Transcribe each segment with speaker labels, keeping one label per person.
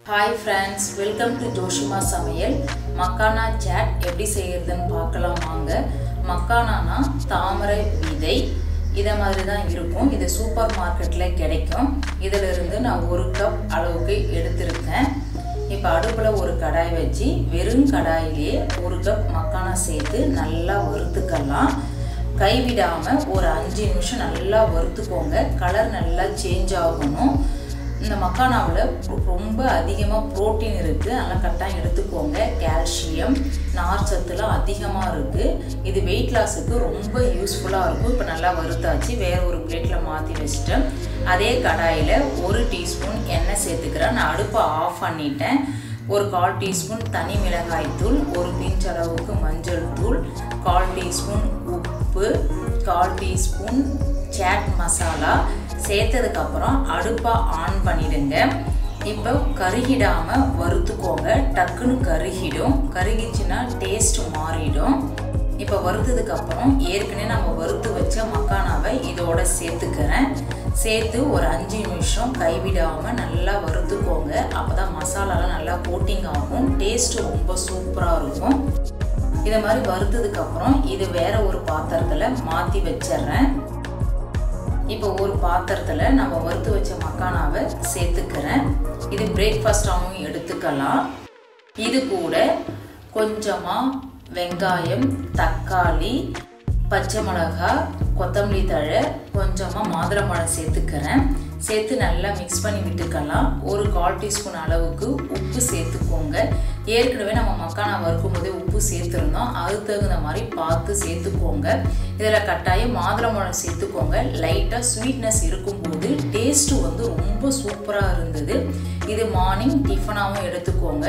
Speaker 1: Hi friends, welcome to Joshima Samayal. Makana chat எப்படி செய்யறதுன்னு பார்க்கலாம் வாங்க. மக்கானானா தாமரை விதை. இத மாதிரி தான் இருக்கும். இது சூப்பர் மார்க்கெட்ல கிடைக்கும். இதில இருந்து நான் 1 கப் அளவுக்கு எடுத்துர்க்கேன். இப்போ அடுப்புல ஒரு கடாய் வச்சி வெறும் கடாயிலே 1 கப் மக்கானா சேர்த்து நல்லா வறுத்துக்கலாம். கைவிடாம ஒரு 5 நிமிஷம் நல்லா வறுத்துக்கோங்க. கலர் நல்லா சேஞ்ச் ஆகணும். இந்த மக்கானாவுல ரொம்ப அதிகமா புரோட்டீன் இருக்கு. அதனால கட்டாயம் எடுத்துக்கோங்க. கால்சியம், நார் சத்துலாம் அதிகமா இருக்கு. இது வெயிட் லாஸ்க்கு ரொம்ப யூஸ்ஃபுல்லா இருக்கும். இப்போ நல்லா வறுத்தாச்சு. வேற ஒரு பிளேட்ல மாத்தி வச்சிட்டேன். அதே கடாயில 1 டீஸ்பூன் எண்ணெய் சேர்த்துக்கிறேன். நான் அடுப்பை ஆஃப் பண்ணிட்டேன். ஒரு 1/4 டீஸ்பூன் தனி மிளகாய் தூள், ஒரு பிஞ்ச் அளவுக்கு மஞ்சள் தூள், 1/4 டீஸ்பூன் உப்பு, 1/4 டீஸ்பூன் சாட் மசாலா சேர்த்ததுக்கு அப்புறம் அடுப்பை ஆன் பண்ணிடுங்க. இப்போ கருகிடாம வறுத்துக்கோங்க. டக்குன்னு கருகிடும். கருகிச்சுன்னா டேஸ்ட் மாறிடும். இப்போ வறுத்ததுக்கு அப்புறம் ஏற்கனவே நம்ம வறுத்து வச்ச மக்கானாவை இதோட சேர்த்துக்கிறேன். சேர்த்து ஒரு 5 நிமிஷம் கைவிடாம நல்லா வறுத்துக்கோங்க. அப்பதான் மசாலாலாம் நல்லா கோட்டிங் ஆகும். டேஸ்ட் ரொம்ப சூப்பரா இருக்கும். இத மாதிரி வறுத்ததுக்கு அப்புறம் இது வேற ஒரு பாத்திரத்துல மாத்தி வச்சிடுறேன். இப்போ ஒரு பாத்திரத்துல நம்ம வறுத்து வச்ச மக்கானாவை சேர்த்துக்கிறேன். இது பிரேக்ஃபாஸ்டாவும் எடுத்துக்கலாம். இது கூட கொஞ்சமா வெங்காயம், தக்காளி, பச்சை மிளகாய், கொத்தமல்லி தழை, கொஞ்சமா மாதுளம்பழம் சேர்த்துக்கிறேன். சேர்த்து நல்லா மிக்ஸ் பண்ணி விட்டுக்கலாம். ஒரு 1/4 டீஸ்பூன் அளவுக்கு உப்பு சேர்த்துக்கோங்க. ஏற்கனவே நம்ம மக்கானா வறுக்கும் போதே உப்பு சேர்த்துருந்தோம். அதுக்கு தகுந்த மாதிரி பார்த்து சேர்த்துக்கோங்க. இதில் கட்டாயம் மாதுளம்பழம் சேர்த்துக்கோங்க. லைட்டாக ஸ்வீட்னஸ் இருக்கும்போது டேஸ்ட் வந்து ரொம்ப சூப்பராக இருந்தது. இது மார்னிங் டிஃபனாகவும் எடுத்துக்கோங்க.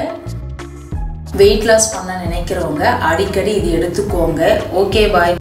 Speaker 1: வெயிட் லாஸ் பண்ண நினைக்கிறவங்க அடிக்கடி இது எடுத்துக்கோங்க. Okay bye.